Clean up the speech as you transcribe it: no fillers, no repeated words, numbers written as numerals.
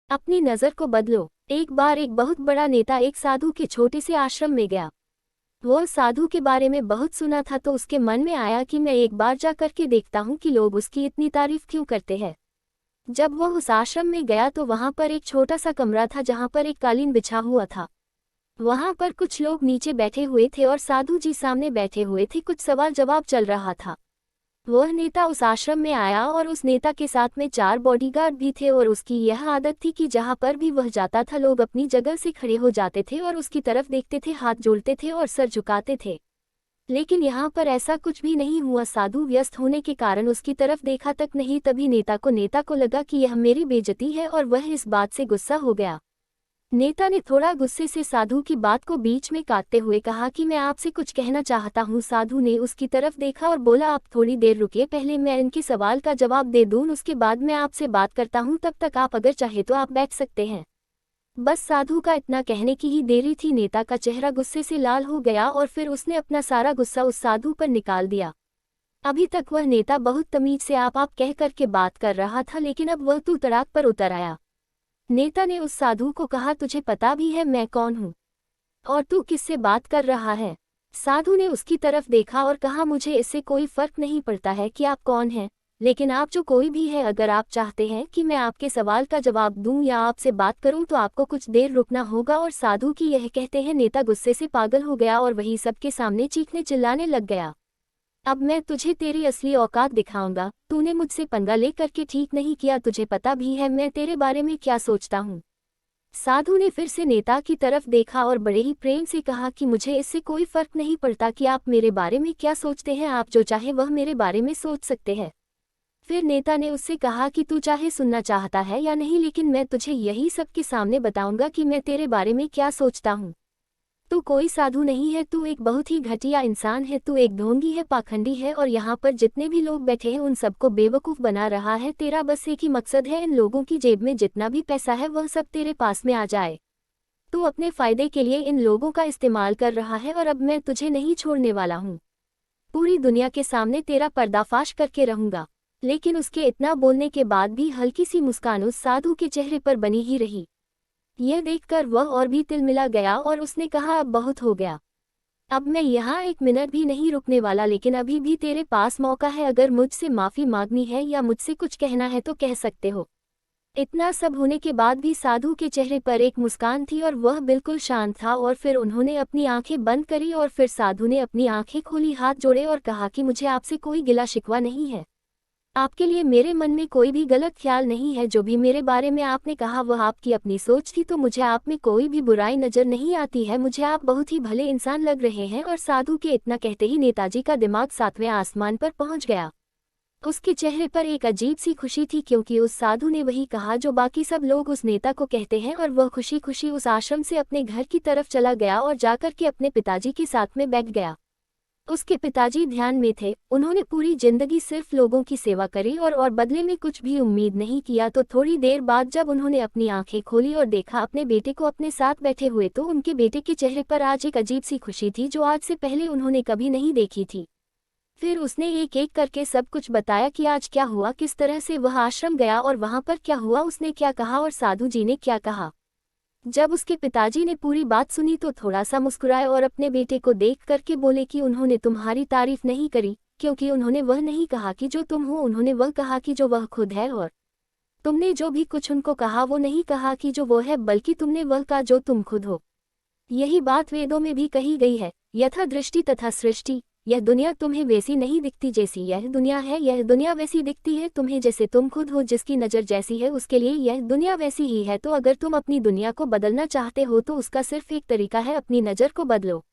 अपनी नज़र को बदलो। एक बार एक बहुत बड़ा नेता एक साधु के छोटे से आश्रम में गया। वह साधु के बारे में बहुत सुना था तो उसके मन में आया कि मैं एक बार जा करके देखता हूँ कि लोग उसकी इतनी तारीफ क्यों करते हैं। जब वह उस आश्रम में गया तो वहाँ पर एक छोटा सा कमरा था जहाँ पर एक कालीन बिछा हुआ था। वहाँ पर कुछ लोग नीचे बैठे हुए थे और साधु जी सामने बैठे हुए थे, कुछ सवाल जवाब चल रहा था। वह नेता उस आश्रम में आया और उस नेता के साथ में 4 बॉडीगार्ड भी थे और उसकी यह आदत थी कि जहां पर भी वह जाता था लोग अपनी जगह से खड़े हो जाते थे और उसकी तरफ देखते थे, हाथ जोड़ते थे और सर झुकाते थे। लेकिन यहाँ पर ऐसा कुछ भी नहीं हुआ। साधु व्यस्त होने के कारण उसकी तरफ देखा तक नहीं। तभी नेता को लगा कि यह मेरी बेइज्जती है और वह इस बात से गुस्सा हो गया। नेता ने थोड़ा गुस्से से साधु की बात को बीच में काटते हुए कहा कि मैं आपसे कुछ कहना चाहता हूँ। साधु ने उसकी तरफ देखा और बोला, आप थोड़ी देर रुकिए, पहले मैं इनके सवाल का जवाब दे दूँ, उसके बाद मैं आपसे बात करता हूँ। तब तक आप अगर चाहे तो आप बैठ सकते हैं। बस साधु का इतना कहने की ही देरी थी। नेता का चेहरा गुस्से से लाल हो गया और फिर उसने अपना सारा गुस्सा उस साधु पर निकाल दिया। अभी तक वह नेता बहुत तमीज से आप कह करके बात कर रहा था, लेकिन अब वह तू तड़ाक पर उतर आया। नेता ने उस साधु को कहा, तुझे पता भी है मैं कौन हूँ और तू किससे बात कर रहा है? साधु ने उसकी तरफ देखा और कहा, मुझे इससे कोई फर्क नहीं पड़ता है कि आप कौन हैं, लेकिन आप जो कोई भी है, अगर आप चाहते हैं कि मैं आपके सवाल का जवाब दूं या आपसे बात करूं तो आपको कुछ देर रुकना होगा। और साधु की यह कहते हैं नेता गुस्से से पागल हो गया और वही सबके सामने चीखने चिल्लाने लग गया। अब मैं तुझे तेरी असली औकात दिखाऊंगा। तूने मुझसे पंगा ले करके ठीक नहीं किया, तुझे पता भी है मैं तेरे बारे में क्या सोचता हूँ। साधु ने फिर से नेता की तरफ देखा और बड़े ही प्रेम से कहा कि मुझे इससे कोई फर्क नहीं पड़ता कि आप मेरे बारे में क्या सोचते हैं, आप जो चाहे वह मेरे बारे में सोच सकते हैं। फिर नेता ने उससे कहा कि तू चाहे सुनना चाहता है या नहीं, लेकिन मैं तुझे यही सबके सामने बताऊंगा कि मैं तेरे बारे में क्या सोचता हूँ। तू कोई साधु नहीं है, तू एक बहुत ही घटिया इंसान है, तू एक ढोंगी है, पाखंडी है और यहाँ पर जितने भी लोग बैठे हैं उन सबको बेवकूफ़ बना रहा है। तेरा बस एक ही मकसद है, इन लोगों की जेब में जितना भी पैसा है वह सब तेरे पास में आ जाए। तू अपने फ़ायदे के लिए इन लोगों का इस्तेमाल कर रहा है और अब मैं तुझे नहीं छोड़ने वाला हूँ। पूरी दुनिया के सामने तेरा पर्दाफाश करके रहूँगा। लेकिन उसके इतना बोलने के बाद भी हल्की सी मुस्कान उस साधु के चेहरे पर बनी ही रही। यह देखकर वह और भी तिलमिला गया और उसने कहा, अब बहुत हो गया, अब मैं यहाँ 1 मिनट भी नहीं रुकने वाला, लेकिन अभी भी तेरे पास मौका है, अगर मुझसे माफ़ी मांगनी है या मुझसे कुछ कहना है तो कह सकते हो। इतना सब होने के बाद भी साधु के चेहरे पर एक मुस्कान थी और वह बिल्कुल शांत था। और फिर उन्होंने अपनी आंखें बंद करी और फिर साधु ने अपनी आंखें खोली, हाथ जोड़े और कहा कि मुझे आपसे कोई गिला शिकवा नहीं है। आपके लिए मेरे मन में कोई भी गलत ख्याल नहीं है। जो भी मेरे बारे में आपने कहा वह आपकी अपनी सोच थी, तो मुझे आप में कोई भी बुराई नजर नहीं आती है। मुझे आप बहुत ही भले इंसान लग रहे हैं। और साधु के इतना कहते ही नेताजी का दिमाग 7वें आसमान पर पहुंच गया। उसके चेहरे पर एक अजीब सी खुशी थी, क्योंकि उस साधु ने वही कहा जो बाकी सब लोग उस नेता को कहते हैं। और वह खुशी खुशी उस आश्रम से अपने घर की तरफ चला गया और जाकर के अपने पिताजी के साथ में बैठ गया। उसके पिताजी ध्यान में थे। उन्होंने पूरी जिंदगी सिर्फ लोगों की सेवा करी और बदले में कुछ भी उम्मीद नहीं किया। तो थोड़ी देर बाद जब उन्होंने अपनी आंखें खोली और देखा अपने बेटे को अपने साथ बैठे हुए, तो उनके बेटे के चेहरे पर आज एक अजीब सी खुशी थी जो आज से पहले उन्होंने कभी नहीं देखी थी। फिर उसने एक एक करके सब कुछ बताया कि आज क्या हुआ, किस तरह से वह आश्रम गया और वहां पर क्या हुआ, उसने क्या कहा और साधु जी ने क्या कहा। जब उसके पिताजी ने पूरी बात सुनी तो थोड़ा सा मुस्कुराए और अपने बेटे को देख करके बोले कि उन्होंने तुम्हारी तारीफ नहीं करी, क्योंकि उन्होंने वह नहीं कहा कि जो तुम हो, उन्होंने वह कहा कि जो वह खुद है। और तुमने जो भी कुछ उनको कहा वो नहीं कहा कि जो वो है, बल्कि तुमने वह कहा जो तुम खुद हो। यही बात वेदों में भी कही गई है, यथा दृष्टि तथा सृष्टि। यह दुनिया तुम्हें वैसी नहीं दिखती जैसी यह दुनिया है, यह दुनिया वैसी दिखती है तुम्हें जैसे तुम खुद हो। जिसकी नज़र जैसी है उसके लिए यह दुनिया वैसी ही है। तो अगर तुम अपनी दुनिया को बदलना चाहते हो तो उसका सिर्फ एक तरीका है, अपनी नज़र को बदलो।